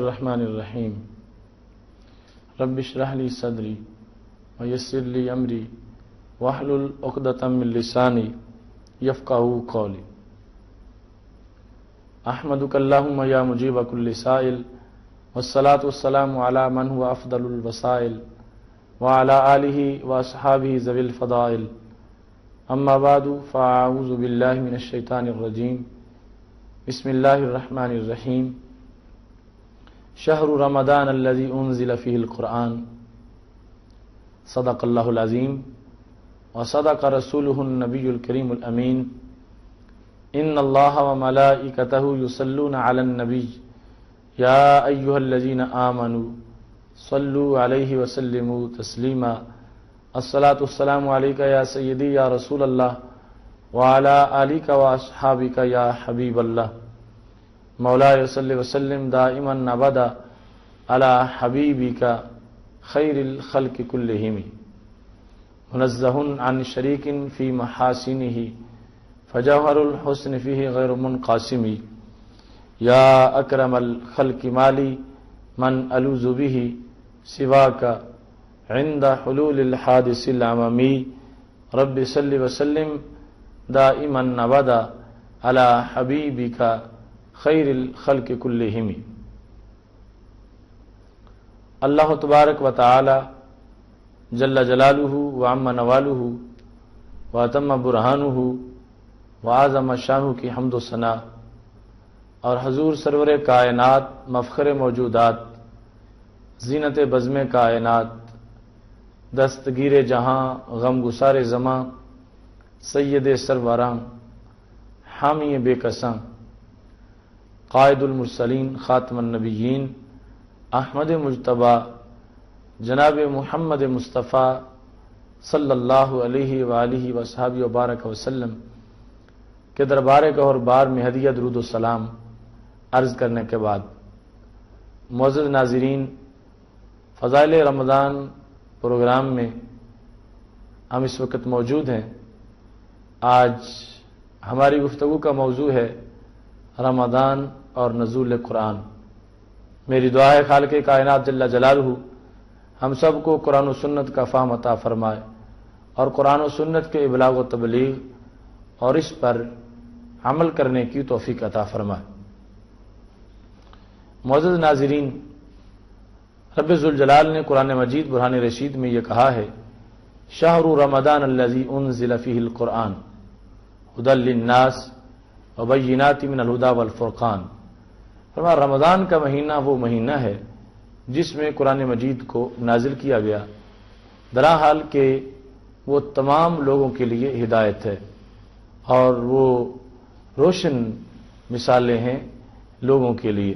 الرحمن الرحیم رب اشرح لی صدری ویسر لی امری واحلل عقدۃ من لسانی یفقہوا قولی احمدک اللہم یا مجیب کل سائل والصلاة والسلام علی من هو افضل الوسائل وعلی آلہ واصحابہ ذوی الفضائل اما بعد فاعوذ باللہ من الشیطان الرجیم بسم اللہ الرحمن الرحیم شہر رمضان الذی انزل فیہ القرآن صدق اللہ العظیم وصدق رسولہ النبی الکریم الامین ان اللہ وملائکتہ یصلون علی النبی یا ایہا الذین آمنوا صلوا علیہ وسلموا تسلیما الصلاة والسلام علیکہ یا سیدی یا رسول اللہ وعلی آلک واصحابک یا حبیب اللہ مولاي صلی وسلم دائما ابدا على حبیبک خیر الخلق كلهم منزہ عن شریک فی محاسنہ فجوہر الحسن فیہ غیر منقاسم یا اکرم الخلق مالی من الوذ به سواک عند حلول الحادث العممی رب صلی وسلم دائما ابدا على حبیبک خیر الخلق کلہم۔ اللہ تبارک و تعالی جل جلالہ وعم نوالہ واتم برہانہ وعظم شانہ کی حمد و ثنا اور حضور سرور کائنات مفخر موجودات زینت بزم کائنات دستگیر جہاں غم گسار زماں سید سروراں حامی بے کساں قائد المرسلین خاتم النبیین احمد مجتبیٰ جناب محمد مصطفیٰ صلی اللہ علیہ وآلہ وصحبہ وبارک وسلم کے دربار گہر بار میں ہدیہ درود و سلام عرض کرنے کے بعد معزز ناظرین، فضائل رمضان پروگرام میں ہم اس وقت موجود ہیں۔ آج ہماری گفتگو کا موضوع ہے رمضان اور نزول قرآن۔ میری دعا ہے خالق کائنات جل جلالہ ہم سب کو قرآن و سنت کا فہم عطا فرمائے اور قرآن و سنت کے ابلاغ و تبلیغ اور اس پر عمل کرنے کی توفیق عطا فرمائے۔ معزز ناظرین، رب ذوالجلال نے قرآن مجید برہان رشید میں یہ کہا ہے شہر رمضان الذی انزل فیہ القرآن ھدی للناس وبینات من الہدی والفرقان۔ فرمایا رمضان کا مہینہ وہ مہینہ ہے جس میں قرآن مجید کو نازل کیا گیا، درحال کہ وہ تمام لوگوں کے لیے ہدایت ہے اور وہ روشن مثالیں ہیں لوگوں کے لیے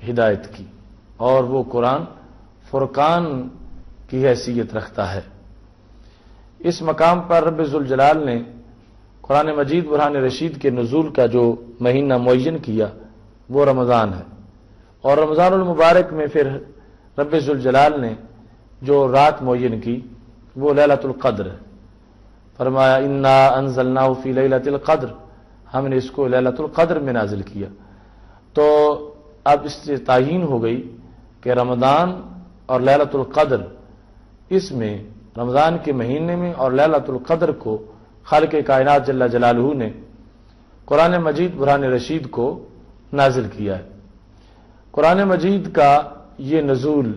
ہدایت کی، اور وہ قرآن فرقان کی حیثیت رکھتا ہے۔ اس مقام پر رب ذوالجلال نے قرآن مجید برہان رشید کے نزول کا جو مہینہ معین کیا وہ رمضان ہے، اور رمضان المبارک میں پھر رب ذوالجلال نے جو رات معین کی وہ لیلۃ القدر ہے۔ فرمایا انا انزلناہ فی لیلۃ القدر، ہم نے اس کو لیلۃ القدر میں نازل کیا۔ تو اب اس سے تعیین ہو گئی کہ رمضان اور لیلۃ القدر، اس میں رمضان کے مہینے میں اور لیلۃ القدر کو خالق کائنات جل جلالہ نے قرآن مجید برہان رشید کو نازل کیا ہے۔ قرآن مجید کا یہ نزول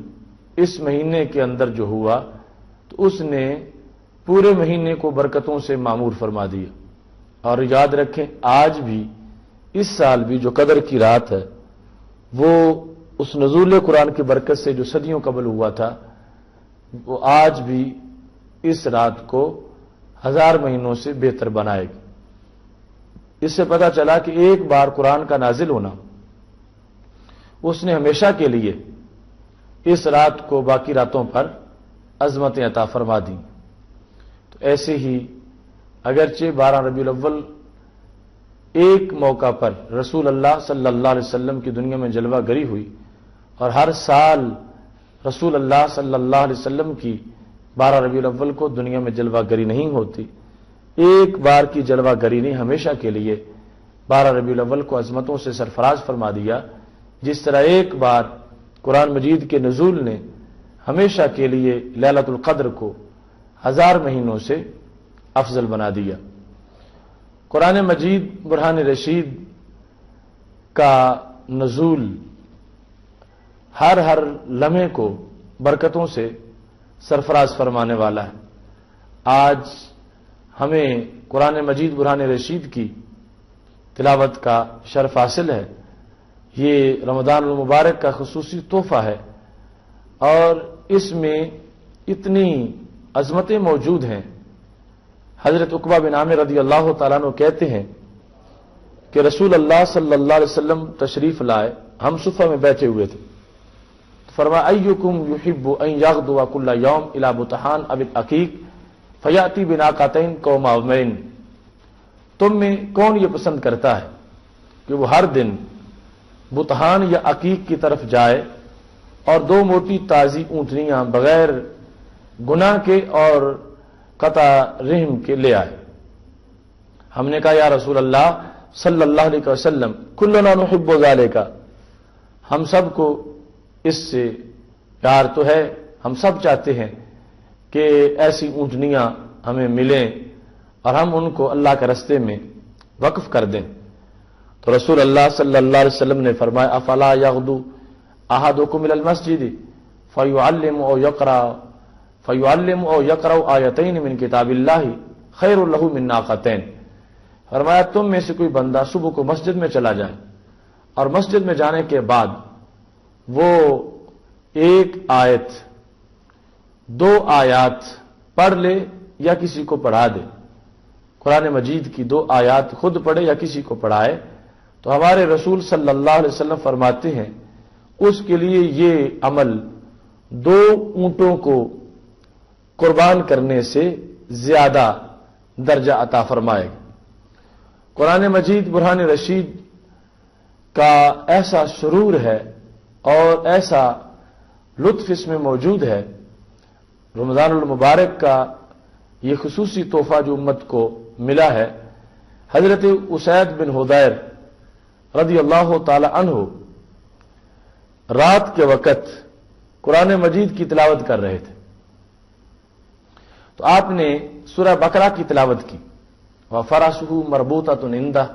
اس مہینے کے اندر جو ہوا تو اس نے پورے مہینے کو برکتوں سے معمور فرما دیا۔ اور یاد رکھیں آج بھی، اس سال بھی جو قدر کی رات ہے وہ اس نزول قرآن کی برکت سے جو صدیوں قبل ہوا تھا وہ آج بھی اس رات کو 1000 مہینوں سے بہتر بنائے گی۔ اس سے پتہ چلا کہ ایک بار قرآن کا نازل ہونا اس نے ہمیشہ کے لیے اس رات کو باقی راتوں پر عظمتیں عطا فرما دیں۔ تو ایسے ہی اگرچہ 12 ربیع الاول ایک موقع پر رسول اللہ صلی اللہ علیہ وسلم کی دنیا میں جلوہ گری ہوئی، اور ہر سال رسول اللہ صلی اللہ علیہ وسلم کی 12 ربیع الاول کو دنیا میں جلوہ گری نہیں ہوتی، ایک بار کی جلوہ گری نے ہمیشہ کے لیے 12 ربیع الاول کو عظمتوں سے سرفراز فرما دیا۔ جس طرح ایک بار قرآن مجید کے نزول نے ہمیشہ کے لیے لیلۃ القدر کو 1000 مہینوں سے افضل بنا دیا۔ قرآن مجید برہان رشید کا نزول ہر لمحے کو برکتوں سے سرفراز فرمانے والا ہے۔ آج ہمیں قرآن مجید برہان رشید کی تلاوت کا شرف حاصل ہے۔ یہ رمضان المبارک کا خصوصی تحفہ ہے اور اس میں اتنی عظمتیں موجود ہیں۔ حضرت عقبہ بن عامر رضی اللہ تعالیٰ عنہ کہتے ہیں کہ رسول اللہ صلی اللہ علیہ وسلم تشریف لائے، ہم صفہ میں بیٹھے ہوئے تھے، فرمایا ایکم یحب ان یغدو کل یوم الی بطحان اب العقیق فیاتی بناقتین قومین، تم میں کون یہ پسند کرتا ہے کہ وہ ہر دن بطحان یا عقیق کی طرف جائے اور 2 موٹی تازی اونٹنیاں بغیر گناہ کے اور قطع رحم کے لے آئے۔ ہم نے کہا یا رسول اللہ صلی اللہ علیہ وسلم کلنا نحب ذالک، ہم سب کو اس سے پیار تو ہے، ہم سب چاہتے ہیں کہ ایسی اونٹنیاں ہمیں ملیں اور ہم ان کو اللہ کے راستے میں وقف کر دیں۔ تو رسول اللہ صلی اللہ علیہ وسلم نے فرمایا افلا یغدو احدکم الی المسجد فیعلم او یقرأ آیتین من کتاب اللہ خیر له من ناقتین، فرمایا تم میں سے کوئی بندہ صبح کو مسجد میں چلا جائے اور مسجد میں جانے کے بعد وہ 1 آیت 2 آیات پڑھ لے یا کسی کو پڑھا دے، قرآن مجید کی 2 آیات خود پڑھے یا کسی کو پڑھائے، تو ہمارے رسول صلی اللہ علیہ وسلم فرماتے ہیں اس کے لیے یہ عمل 2 اونٹوں کو قربان کرنے سے زیادہ درجہ عطا فرمائے گا۔ قرآن مجید برہان رشید کا ایسا سرور ہے اور ایسا لطف اس میں موجود ہے، رمضان المبارک کا یہ خصوصی تحفہ جو امت کو ملا ہے۔ حضرت اسید بن حضیر رضی اللہ تعالی عنہ رات کے وقت قرآن مجید کی تلاوت کر رہے تھے، تو آپ نے سورہ بقرہ کی تلاوت کی، وَفَرَسُهُ مَرْبُوطَةٌ عِندَهُ،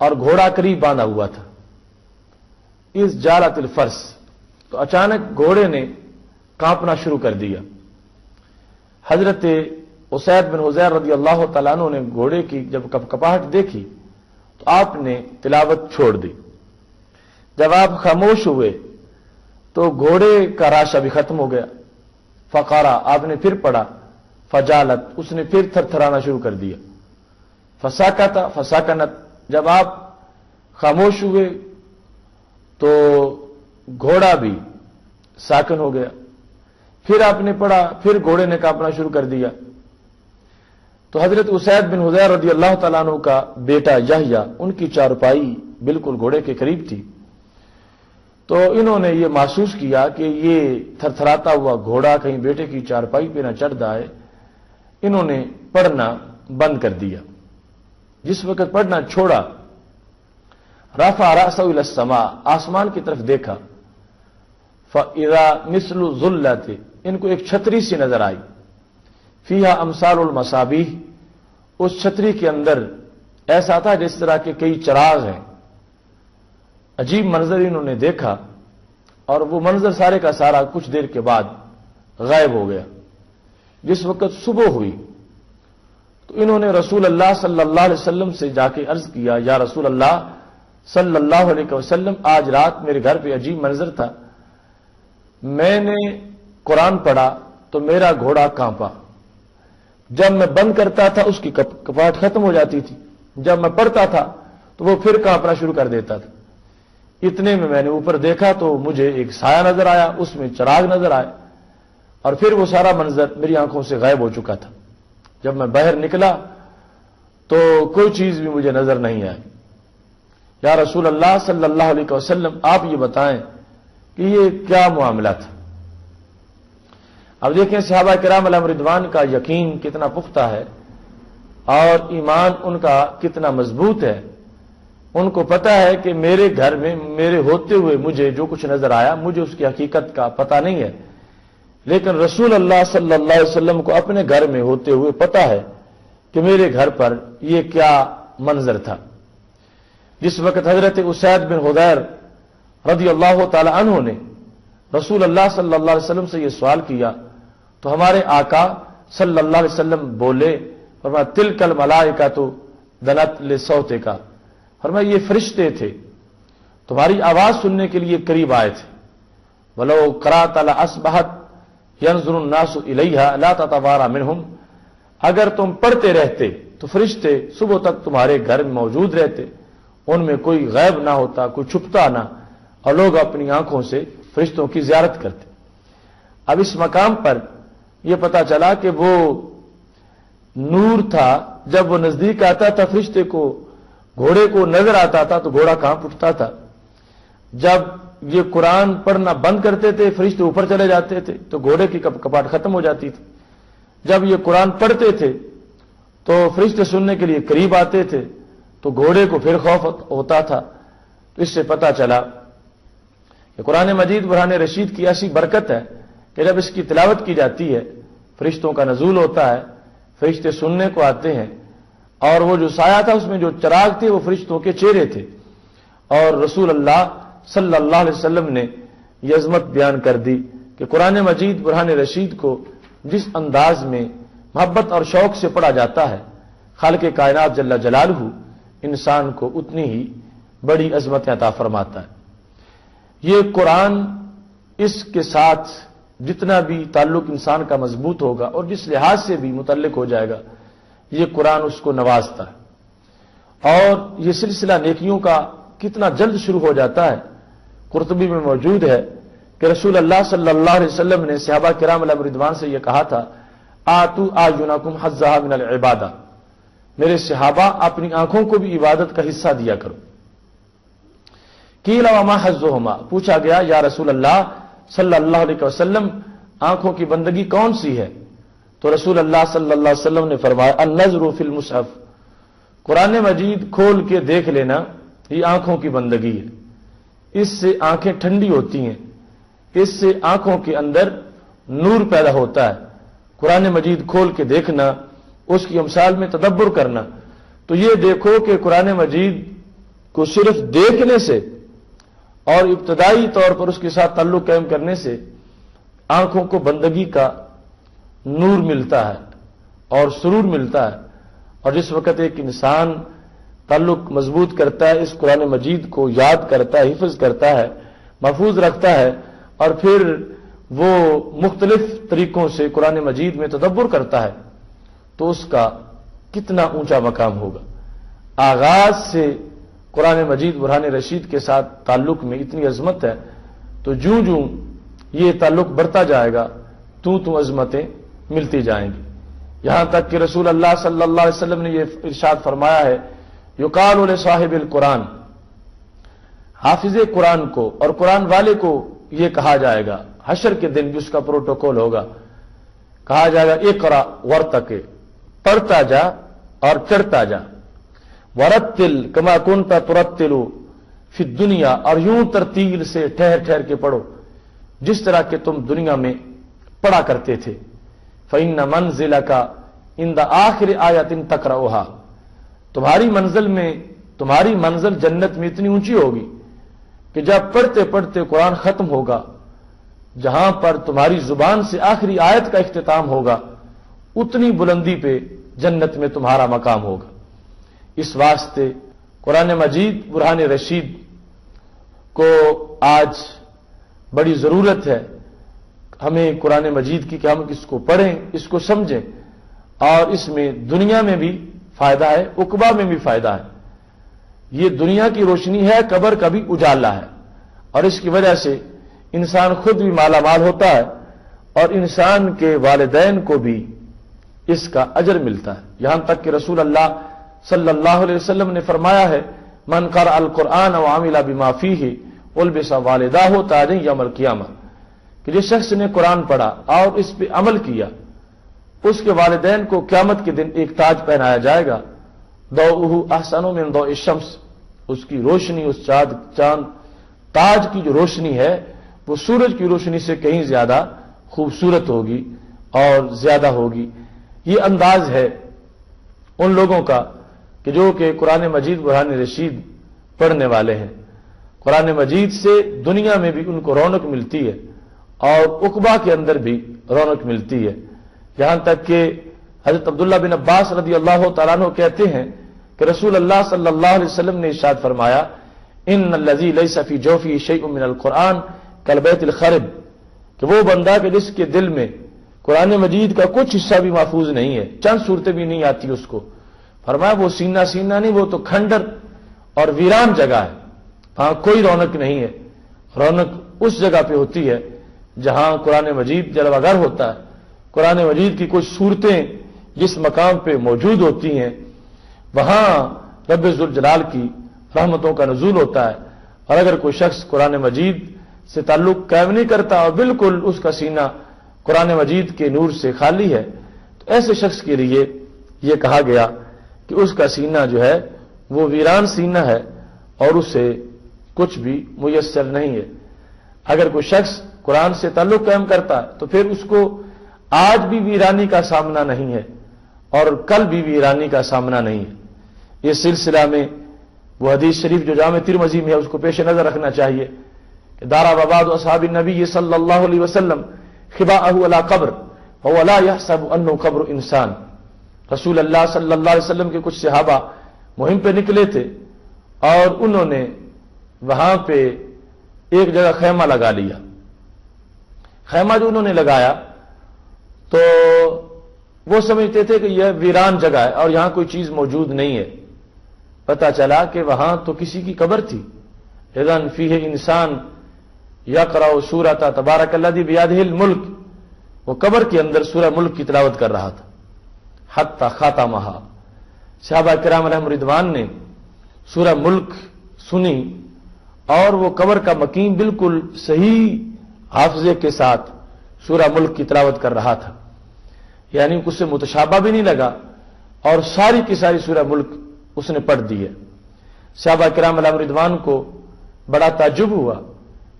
اور گھوڑا قریب باندھا ہوا تھا، اس جالت الفرس، تو اچانک گھوڑے نے کانپنا شروع کر دیا۔ حضرت اسید بن حضیر رضی اللہ تعالیٰ عنہ نے گھوڑے کی جب کپاہٹ دیکھی تو آپ نے تلاوت چھوڑ دی۔ جب آپ خاموش ہوئے تو گھوڑے کا راشا بھی ختم ہو گیا۔ فقارا، آپ نے پھر پڑھا، فجالت، اس نے پھر تھر تھرانا شروع کر دیا۔ فساکت فساکنت، جب آپ خاموش ہوئے تو گھوڑا بھی ساکن ہو گیا۔ پھر آپ نے پڑھا، پھر گھوڑے نے کانپنا شروع کر دیا۔ تو حضرت اسید بن حضیر رضی اللہ تعالیٰ عنہ کا بیٹا یحییٰ، ان کی چارپائی بالکل گھوڑے کے قریب تھی، تو انہوں نے یہ محسوس کیا کہ یہ تھرتھراتا ہوا گھوڑا کہیں بیٹے کی چارپائی پہ نہ چڑھ جائے۔ انہوں نے پڑھنا بند کر دیا۔ جس وقت پڑھنا چھوڑا، رفع رأسه الى السماء، آسمان کی طرف دیکھا، فاذا مثل ظلت، ان کو ایک چھتری سی نظر آئی، فیہا امثال المصابیح، اس چھتری کے اندر ایسا تھا جس طرح کے کئی چراغ ہیں۔ عجیب منظر انہوں نے دیکھا اور وہ منظر سارے کا سارا کچھ دیر کے بعد غائب ہو گیا۔ جس وقت صبح ہوئی تو انہوں نے رسول اللہ صلی اللہ علیہ وسلم سے جا کے عرض کیا، یا رسول اللہ صلی اللہ علیہ وسلم، آج رات میرے گھر پہ عجیب منظر تھا، میں نے قرآن پڑھا تو میرا گھوڑا کانپا، جب میں بند کرتا تھا اس کی کپاہٹ ختم ہو جاتی تھی، جب میں پڑھتا تھا تو وہ پھر کانپنا شروع کر دیتا تھا۔ اتنے میں نے اوپر دیکھا تو مجھے ایک سایہ نظر آیا، اس میں چراغ نظر آئے، اور پھر وہ سارا منظر میری آنکھوں سے غائب ہو چکا تھا۔ جب میں باہر نکلا تو کوئی چیز بھی مجھے نظر نہیں آئی۔ یا رسول اللہ صلی اللہ علیہ وسلم، آپ یہ بتائیں کہ یہ کیا معاملہ تھا؟ اب دیکھیں صحابہ کرام علیہم رضوان کا یقین کتنا پختہ ہے اور ایمان ان کا کتنا مضبوط ہے۔ ان کو پتہ ہے کہ میرے گھر میں میرے ہوتے ہوئے مجھے جو کچھ نظر آیا مجھے اس کی حقیقت کا پتہ نہیں ہے، لیکن رسول اللہ صلی اللہ علیہ وسلم کو اپنے گھر میں ہوتے ہوئے پتہ ہے کہ میرے گھر پر یہ کیا منظر تھا۔ جس وقت حضرت اسید بن حضیر رضی اللہ تعالی عنہ نے رسول اللہ صلی اللہ علیہ وسلم سے یہ سوال کیا تو ہمارے آقا صلی اللہ علیہ وسلم بولے، فرمایا تلک الملائکۃ دنت لصوتک، فرمایا یہ فرشتے تھے تمہاری آواز سننے کے لیے قریب آئے تھے۔ ولو قرأت لأصبحت ينظر الناس الیہا لا تتوارى منہم، اگر تم پڑھتے رہتے تو فرشتے صبح تک تمہارے گھر میں موجود رہتے، ان میں کوئی غیب نہ ہوتا، کوئی چھپتا نہ، اور لوگ اپنی آنکھوں سے فرشتوں کی زیارت کرتے۔ اب اس مقام پر یہ پتا چلا کہ وہ نور تھا، جب وہ نزدیک آتا تھا فرشتے کو، گھوڑے کو نظر آتا تھا تو گھوڑا کہاں اٹھتا تھا۔ جب یہ قرآن پڑھنا بند کرتے تھے فرشتے اوپر چلے جاتے تھے تو گھوڑے کی کپاٹ ختم ہو جاتی تھی۔ جب یہ قرآن پڑھتے تھے تو فرشتے سننے کے لیے قریب آتے تھے تو گھوڑے کو پھر خوف ہوتا تھا۔ اس سے پتا چلا کہ قرآن مجید برہان رشید کی ایسی برکت ہے کہ جب اس کی تلاوت کی جاتی ہے فرشتوں کا نزول ہوتا ہے، فرشتے سننے کو آتے ہیں، اور وہ جو سایہ تھا اس میں جو چراغ تھے وہ فرشتوں کے چہرے تھے۔ اور رسول اللہ صلی اللہ علیہ وسلم نے یہ عظمت بیان کر دی کہ قرآن مجید برہان رشید کو جس انداز میں محبت اور شوق سے پڑھا جاتا ہے، خالق کائنات جل جلالہ انسان کو اتنی ہی بڑی عظمت عطا فرماتا ہے۔ یہ قرآن اس کے ساتھ جتنا بھی تعلق انسان کا مضبوط ہوگا اور جس لحاظ سے بھی متعلق ہو جائے گا، یہ قرآن اس کو نوازتا ہے، اور یہ سلسلہ نیکیوں کا کتنا جلد شروع ہو جاتا ہے۔ قرطبی میں موجود ہے کہ رسول اللہ صلی اللہ علیہ وسلم نے صحابہ کرام علیہم رضوان سے یہ کہا تھا، آتو اعینکم حظھا من العبادہ، میرے صحابہ اپنی آنکھوں کو بھی عبادت کا حصہ دیا کرو۔ قیل وما حظھہما، پوچھا گیا یا رسول اللہ صلی اللہ علیہ وسلم آنکھوں کی بندگی کون سی ہے؟ تو رسول اللہ صلی اللہ علیہ وسلم نے فرمایا النظر فی المصحف، قرآن مجید کھول کے دیکھ لینا یہ آنکھوں کی بندگی ہے۔ اس سے آنکھیں ٹھنڈی ہوتی ہیں، اس سے آنکھوں کے اندر نور پیدا ہوتا ہے۔ قرآن مجید کھول کے دیکھنا، اس کی امثال میں تدبر کرنا، تو یہ دیکھو کہ قرآن مجید کو صرف دیکھنے سے اور ابتدائی طور پر اس کے ساتھ تعلق قائم کرنے سے آنکھوں کو بندگی کا نور ملتا ہے اور سرور ملتا ہے۔ اور جس وقت ایک انسان تعلق مضبوط کرتا ہے، اس قرآن مجید کو یاد کرتا ہے، حفظ کرتا ہے، محفوظ رکھتا ہے، اور پھر وہ مختلف طریقوں سے قرآن مجید میں تدبر کرتا ہے، تو اس کا کتنا اونچا مقام ہوگا۔ آغاز سے قرآن مجید برہان رشید کے ساتھ تعلق میں اتنی عظمت ہے، تو جوں جوں یہ تعلق بڑھتا جائے گا تو عظمتیں ملتی جائیں گی، یہاں تک کہ رسول اللہ صلی اللہ علیہ وسلم نے یہ ارشاد فرمایا ہے، یقال لصاحب القرآن، حافظ قرآن کو اور قرآن والے کو یہ کہا جائے گا حشر کے دن بھی اس کا پروٹوکول ہوگا، کہا جائے گا اقرا ورتقِ، پڑھتا جا اور چڑھتا جا، ورتل کما کنت ترتل فی الدنیا، اور یوں ترتیل سے ٹھہر ٹھہر کے پڑھو جس طرح کہ تم دنیا میں پڑھا کرتے تھے۔ فإن منزلک عند آخر آیۃ تقرأھا، تمہاری منزل جنت میں اتنی اونچی ہوگی کہ جب پڑھتے پڑھتے قرآن ختم ہوگا، جہاں پر تمہاری زبان سے آخری آیت کا اختتام ہوگا، اتنی بلندی پہ جنت میں تمہارا مقام ہوگا۔ اس واسطے قرآن مجید برہان رشید کو آج بڑی ضرورت ہے ہمیں قرآن مجید کی کہ ہم اس کو پڑھیں، اس کو سمجھیں، اور اس میں دنیا میں بھی فائدہ ہے، عقبہ میں بھی فائدہ ہے۔ یہ دنیا کی روشنی ہے، قبر کا بھی اجالا ہے، اور اس کی وجہ سے انسان خود بھی مالا مال ہوتا ہے اور انسان کے والدین کو بھی اس کا اجر ملتا ہے، یہاں تک کہ رسول اللہ صلی اللہ علیہ وسلم نے فرمایا ہے من قرأ القرآن وعمل بما فیہ البس والداہ تاجا یوم القیامہ، کہ جس شخص نے قرآن پڑھا اور اس پہ عمل کیا اس کے والدین کو قیامت کے دن ایک تاج پہنایا جائے گا، ضوءہ احسن من ضوء الشمس، اس کی روشنی، اس چاند تاج کی جو روشنی ہے وہ سورج کی روشنی سے کہیں زیادہ خوبصورت ہوگی اور زیادہ ہوگی۔ یہ انداز ہے ان لوگوں کا کہ جو کہ قرآن مجید برہان رشید پڑھنے والے ہیں۔ قرآن مجید سے دنیا میں بھی ان کو رونق ملتی ہے اور عقبہ کے اندر بھی رونق ملتی ہے، یہاں تک کہ حضرت عبداللہ بن عباس رضی اللہ تعالیٰ عنہ کہتے ہیں کہ رسول اللہ صلی اللہ علیہ وسلم نے ارشاد فرمایا، ان الذی لیس فی جوفی شیء من القرآن کالبیت الخرب، کہ وہ بندہ کہ جس کے دل میں قرآن مجید کا کچھ حصہ بھی محفوظ نہیں ہے، چند صورتیں بھی نہیں آتی اس کو، فرمایا وہ سینہ نہیں، وہ تو کھنڈر اور ویران جگہ ہے، ہاں کوئی رونق نہیں ہے۔ رونق اس جگہ پہ ہوتی ہے جہاں قرآن مجید جلوہ گر ہوتا ہے، قرآن مجید کی کچھ صورتیں جس مقام پہ موجود ہوتی ہیں وہاں رب ذوالجلال کی رحمتوں کا نزول ہوتا ہے۔ اور اگر کوئی شخص قرآن مجید سے تعلق قائم نہیں کرتا اور بالکل اس کا سینہ قرآن مجید کے نور سے خالی ہے، تو ایسے شخص کے لیے یہ کہا گیا کہ اس کا سینہ جو ہے وہ ویران سینہ ہے اور اسے کچھ بھی میسر نہیں ہے۔ اگر کوئی شخص قرآن سے تعلق قائم کرتا ہے تو پھر اس کو آج بھی ویرانی کا سامنا نہیں ہے اور کل بھی ویرانی کا سامنا نہیں ہے۔ اس سلسلہ میں وہ حدیث شریف جو جامع ترمذی میں ہے اس کو پیش نظر رکھنا چاہیے کہ دارا وباد اصحاب النبی صلی اللہ علیہ وسلم خباءہ علی قبر وهو لا يحسب انه قبر انسان، رسول اللہ صلی اللہ علیہ وسلم کے کچھ صحابہ مہم پہ نکلے تھے اور انہوں نے وہاں پہ ایک جگہ خیمہ لگا لیا۔ خیمہ جو انہوں نے لگایا تو وہ سمجھتے تھے کہ یہ ویران جگہ ہے اور یہاں کوئی چیز موجود نہیں ہے، پتہ چلا کہ وہاں تو کسی کی قبر تھی۔ اذن فیہ انسان یقرأ سورۃ تبارک الذی بیدہ الملک، وہ قبر کے اندر سورہ ملک کی تلاوت کر رہا تھا، حتی خاتمہا۔ صحابہ کرام علیہم رضوان نے سورہ ملک سنی اور وہ قبر کا مقیم بالکل صحیح حافظے کے ساتھ سورہ ملک کی تلاوت کر رہا تھا، یعنی اس سے متشابہ بھی نہیں لگا اور ساری کی ساری سورہ ملک اس نے پڑھ دی ہے۔ صحابہ کرام علیہم رضوان کو بڑا تعجب ہوا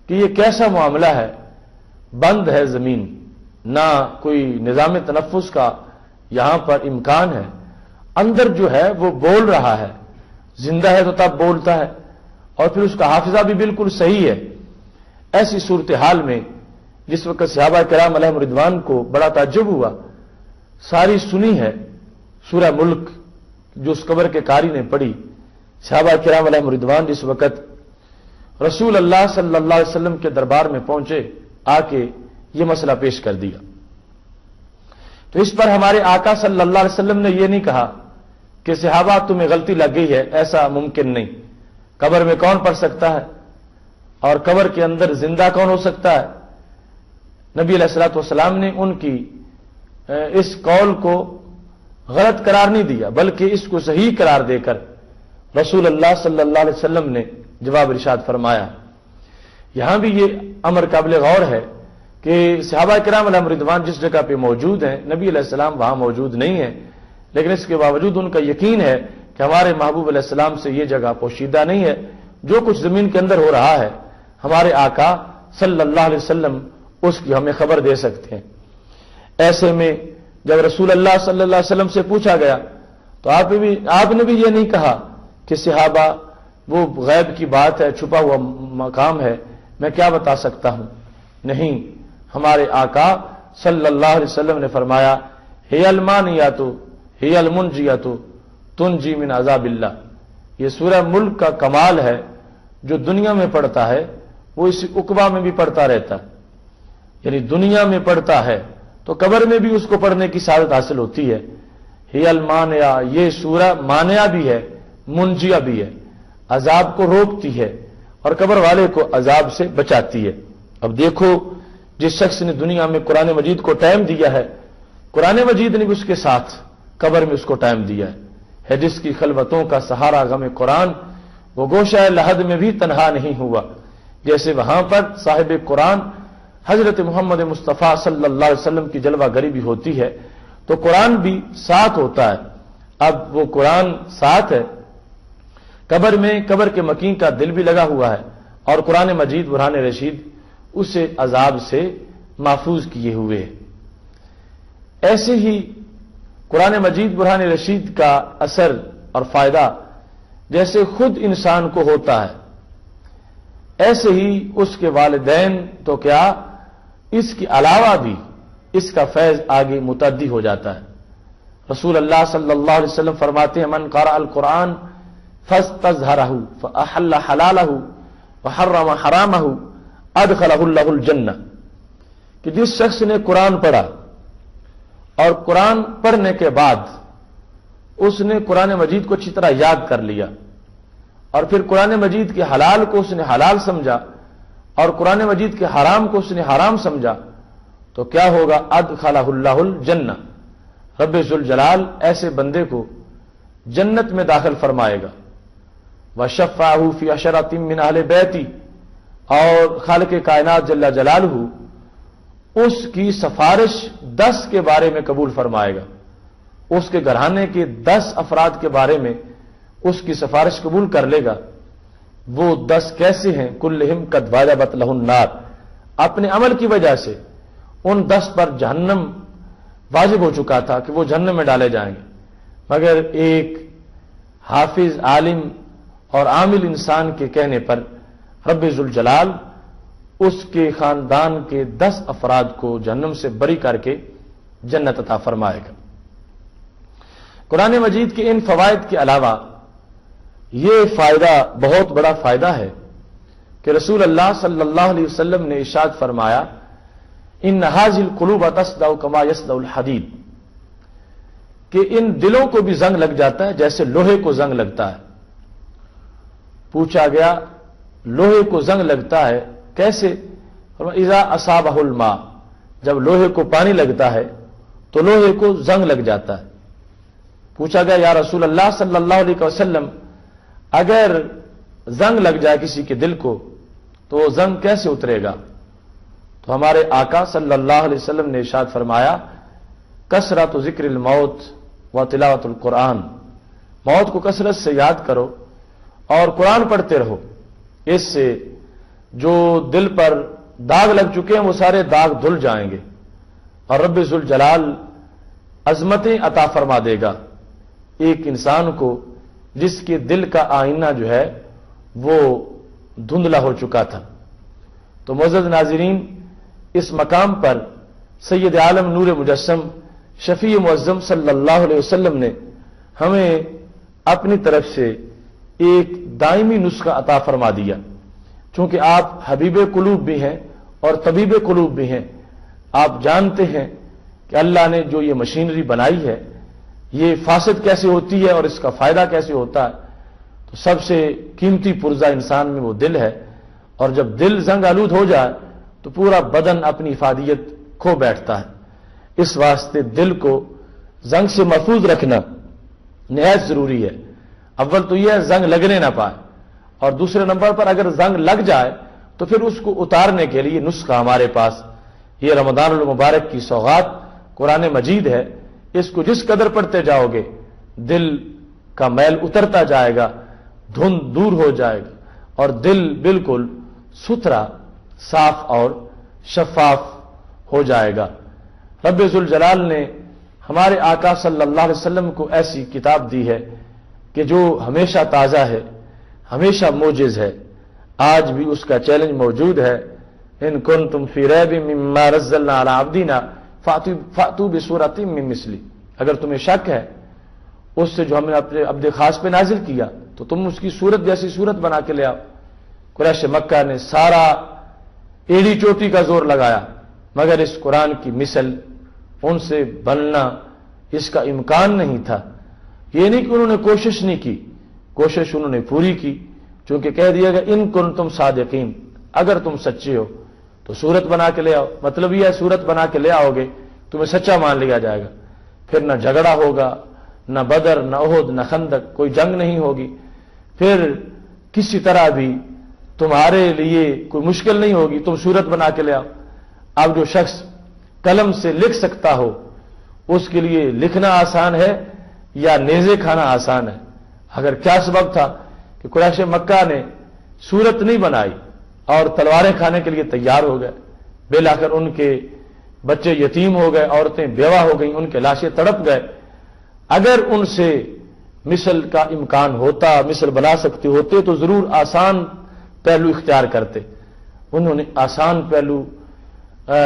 کہ یہ کیسا معاملہ ہے، بند ہے زمین، نہ کوئی نظام تنفس کا یہاں پر امکان ہے، اندر جو ہے وہ بول رہا ہے، زندہ ہے تو تب بولتا ہے اور پھر اس کا حافظہ بھی بالکل صحیح ہے۔ ایسی صورتحال میں جس وقت صحابہ کرام علیہم رضوان کو بڑا تعجب ہوا، ساری سنی ہے سورہ ملک جو اس قبر کے قاری نے پڑھی۔ صحابہ کرام علیہم رضوان جس وقت رسول اللہ صلی اللہ علیہ وسلم کے دربار میں پہنچے، آ کے یہ مسئلہ پیش کر دیا، تو اس پر ہمارے آقا صلی اللہ علیہ وسلم نے یہ نہیں کہا کہ صحابہ تمہیں غلطی لگ گئی ہے، ایسا ممکن نہیں، قبر میں کون پڑھ سکتا ہے اور قبر کے اندر زندہ کون ہو سکتا ہے۔ نبی علیہ الصلوۃ والسلام نے ان کی اس قول کو غلط قرار نہیں دیا بلکہ اس کو صحیح قرار دے کر رسول اللہ صلی اللہ علیہ وسلم نے جواب ارشاد فرمایا۔ یہاں بھی یہ امر قابل غور ہے کہ صحابہ کرام علیہم رضوان جس جگہ پہ موجود ہیں، نبی علیہ السلام وہاں موجود نہیں ہیں، لیکن اس کے باوجود ان کا یقین ہے کہ ہمارے محبوب علیہ السلام سے یہ جگہ پوشیدہ نہیں ہے، جو کچھ زمین کے اندر ہو رہا ہے ہمارے آقا صلی اللہ علیہ وسلم اس کی ہمیں خبر دے سکتے ہیں۔ ایسے میں جب رسول اللہ صلی اللہ علیہ وسلم سے پوچھا گیا تو آپ نے بھی یہ نہیں کہا کہ صحابہ وہ غیب کی بات ہے، چھپا ہوا مقام ہے، میں کیا بتا سکتا ہوں، نہیں، ہمارے آقا صلی اللہ علیہ وسلم نے فرمایا ہی المانیات ہی المنجیات تنجی من عذاب اللہ، یہ سورہ ملک کا کمال ہے، جو دنیا میں پڑھتا ہے وہ اس عقبہ میں بھی پڑھتا رہتا ہے، یعنی دنیا میں پڑھتا ہے تو قبر میں بھی اس کو پڑھنے کی سعادت حاصل ہوتی ہے۔ ہی المانیہ، یہ سورہ مانیہ بھی ہے، منجیہ بھی ہے، عذاب کو روکتی ہے اور قبر والے کو عذاب سے بچاتی ہے۔ اب دیکھو جس شخص نے دنیا میں قرآن مجید کو ٹائم دیا ہے، قرآن مجید نے بھی اس کے ساتھ قبر میں اس کو ٹائم دیا ہے جس کی خلوتوں کا سہارا غم قرآن، وہ گوشہ لحد میں بھی تنہا نہیں ہوا، جیسے وہاں پر صاحب قرآن حضرت محمد مصطفیٰ صلی اللہ علیہ وسلم کی جلوہ گری بھی ہوتی ہے تو قرآن بھی ساتھ ہوتا ہے۔ اب وہ قرآن ساتھ ہے قبر میں قبر کے مکین کا دل بھی لگا ہوا ہے، اور قرآن مجید برہان رشید اسے عذاب سے محفوظ کیے ہوئے ہے۔ ایسے ہی قرآن مجید برہان رشید کا اثر اور فائدہ جیسے خود انسان کو ہوتا ہے، ایسے ہی اس کے والدین تو کیا اس کے علاوہ بھی اس کا فیض آگے متعدی ہو جاتا ہے۔ رسول اللہ صلی اللہ علیہ وسلم فرماتے ہیں من قرأ القرآن فاستظہرہ فاحل حلالہ وحرم حرامہ ادخلہ اللہ الجنہ، کہ جس شخص نے قرآن پڑھا اور قرآن پڑھنے کے بعد اس نے قرآن مجید کو اچھی طرح یاد کر لیا اور پھر قرآن مجید کے حلال کو اس نے حلال سمجھا اور قرآن مجید کے حرام کو اس نے حرام سمجھا، تو کیا ہوگا؟ ادخلہ اللہ الجنہ، رب ذوالجلال ایسے بندے کو جنت میں داخل فرمائے گا۔ وشفعہ فی عشرۃ من اہل بیتی، اور خالق کائنات جل جلالہ اس کی سفارش 10 کے بارے میں قبول فرمائے گا، اس کے گھرانے کے 10 افراد کے بارے میں اس کی سفارش قبول کر لے گا۔ وہ 10 کیسے ہیں؟ کلہم قد وجبت لہ النار، اپنے عمل کی وجہ سے ان 10 پر جہنم واجب ہو چکا تھا کہ وہ جہنم میں ڈالے جائیں گے، مگر ایک حافظ عالم اور عامل انسان کے کہنے پر رب ذوالجلال اس کے خاندان کے 10 افراد کو جہنم سے بری کر کے جنت عطا فرمائے گا۔ قرآن مجید کے ان فوائد کے علاوہ یہ فائدہ بہت بڑا فائدہ ہے کہ رسول اللہ صلی اللہ علیہ وسلم نے ارشاد فرمایا ان ھذہ القلوب تصدع کما یصدع الحدید، کہ ان دلوں کو بھی زنگ لگ جاتا ہے جیسے لوہے کو زنگ لگتا ہے۔ پوچھا گیا لوہے کو زنگ لگتا ہے کیسے؟ اذا اصابہ الماء، جب لوہے کو پانی لگتا ہے تو لوہے کو زنگ لگ جاتا ہے۔ پوچھا گیا یا رسول اللہ صلی اللہ علیہ وسلم اگر زنگ لگ جائے کسی کے دل کو تو وہ زنگ کیسے اترے گا؟ تو ہمارے آقا صلی اللہ علیہ وسلم نے ارشاد فرمایا کثرت ذکر الموت و تلاوت القرآن، موت کو کثرت سے یاد کرو اور قرآن پڑھتے رہو، اس سے جو دل پر داغ لگ چکے ہیں وہ سارے داغ دھل جائیں گے اور رب ذوالجلال عظمتیں عطا فرما دے گا ایک انسان کو جس کے دل کا آئینہ جو ہے وہ دھندلا ہو چکا تھا۔ تو معزز ناظرین، اس مقام پر سید عالم نور مجسم شفیع معظم صلی اللہ علیہ وسلم نے ہمیں اپنی طرف سے ایک دائمی نسخہ عطا فرما دیا، چونکہ آپ حبیب قلوب بھی ہیں اور طبیب قلوب بھی ہیں۔ آپ جانتے ہیں کہ اللہ نے جو یہ مشینری بنائی ہے یہ فاسد کیسے ہوتی ہے اور اس کا فائدہ کیسے ہوتا ہے، تو سب سے قیمتی پرزہ انسان میں وہ دل ہے، اور جب دل زنگ آلود ہو جائے تو پورا بدن اپنی افادیت کھو بیٹھتا ہے۔ اس واسطے دل کو زنگ سے محفوظ رکھنا نہایت ضروری ہے۔ اول تو یہ زنگ لگنے نہ پائے، اور دوسرے نمبر پر اگر زنگ لگ جائے تو پھر اس کو اتارنے کے لیے نسخہ ہمارے پاس یہ رمضان المبارک کی سوغات قرآن مجید ہے۔ اس کو جس قدر پڑھتے جاؤ گے دل کا میل اترتا جائے گا، دھند دور ہو جائے گا اور دل بالکل ستھرا، صاف اور شفاف ہو جائے گا۔ رب ذوالجلال نے ہمارے آقا صلی اللہ علیہ وسلم کو ایسی کتاب دی ہے کہ جو ہمیشہ تازہ ہے، ہمیشہ موجز ہے۔ آج بھی اس کا چیلنج موجود ہے، ان کنتم فی ریب مما نزلنا علی عبدنا فاتوا بسورۃ من مثلہ، اگر تمہیں شک ہے اس سے جو ہم نے اپنے عبد خاص پہ نازل کیا تو تم اس کی صورت جیسی صورت بنا کے لے آؤ۔ قریش مکہ نے سارا ایڑی چوٹی کا زور لگایا، مگر اس قرآن کی مثل ان سے بننا اس کا امکان نہیں تھا۔ یہ نہیں کہ انہوں نے کوشش نہیں کی، کوشش انہوں نے پوری کی، چونکہ کہہ دیا گیا ان کنتم صادقین، اگر تم سچے ہو تو صورت بنا کے لے آؤ۔ مطلب یہ ہے صورت بنا کے لے آؤ گے تمہیں سچا مان لیا جائے گا، پھر نہ جھگڑا ہوگا، نہ بدر، نہ احد، نہ خندق، کوئی جنگ نہیں ہوگی، پھر کسی طرح بھی تمہارے لیے کوئی مشکل نہیں ہوگی، تم صورت بنا کے لے آؤ۔ اب جو شخص قلم سے لکھ سکتا ہو اس کے لیے لکھنا آسان ہے یا نیزے کھانا آسان ہے؟ اگر کیا سبب تھا کہ کہ قریش مکہ نے صورت نہیں بنائی اور تلواریں کھانے کے لیے تیار ہو گئے، بالآخر ان کے بچے یتیم ہو گئے، عورتیں بیوہ ہو گئیں، ان کے لاشیں تڑپ گئے۔ اگر ان سے مثل کا امکان ہوتا، مثل بنا سکتے ہوتے تو ضرور آسان پہلو اختیار کرتے۔ انہوں نے آسان پہلو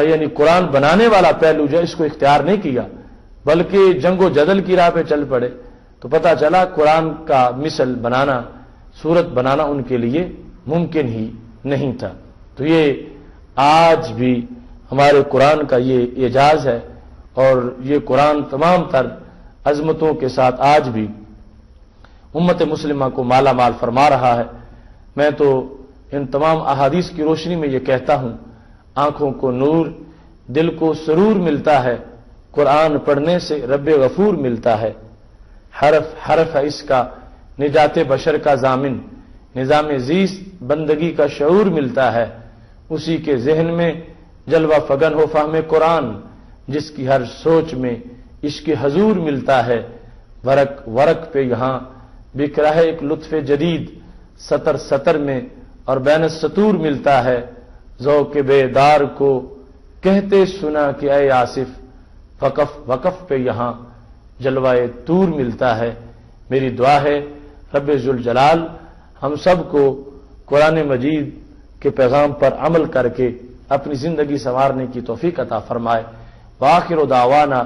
یعنی قرآن بنانے والا پہلو جو ہے اس کو اختیار نہیں کیا، بلکہ جنگ و جدل کی راہ پہ چل پڑے، تو پتہ چلا قرآن کا مثل بنانا، صورت بنانا ان کے لیے ممکن ہی نہیں تھا۔ تو یہ آج بھی ہمارے قرآن کا یہ اعجاز ہے، اور یہ قرآن تمام تر عظمتوں کے ساتھ آج بھی امت مسلمہ کو مالا مال فرما رہا ہے۔ میں تو ان تمام احادیث کی روشنی میں یہ کہتا ہوں، آنکھوں کو نور، دل کو سرور ملتا ہے، قرآن پڑھنے سے رب غفور ملتا ہے۔ حرف حرف ہے اس کا نجات بشر کا ضامن، نظام زیست بندگی کا شعور ملتا ہے، اسی کے ذہن میں جلوہ فگن ہو فہم قرآن، جس کی ہر سوچ میں عشق حضور ملتا ہے۔ ورق ورق پہ یہاں بکھ رہا ہے ایک لطف جدید، سطر سطر میں اور بین السطور ملتا ہے۔ ذوق بیدار کو کہتے سنا کہ اے آصف، وقف وقف پہ یہاں جلوہ طور ملتا ہے۔ میری دعا ہے رب ذوالجلال ہم سب کو قرآن مجید کے پیغام پر عمل کر کے اپنی زندگی سنوارنے کی توفیق عطا فرمائے۔ وآخر دعوانا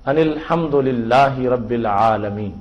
ان الحمد للہ رب العالمین۔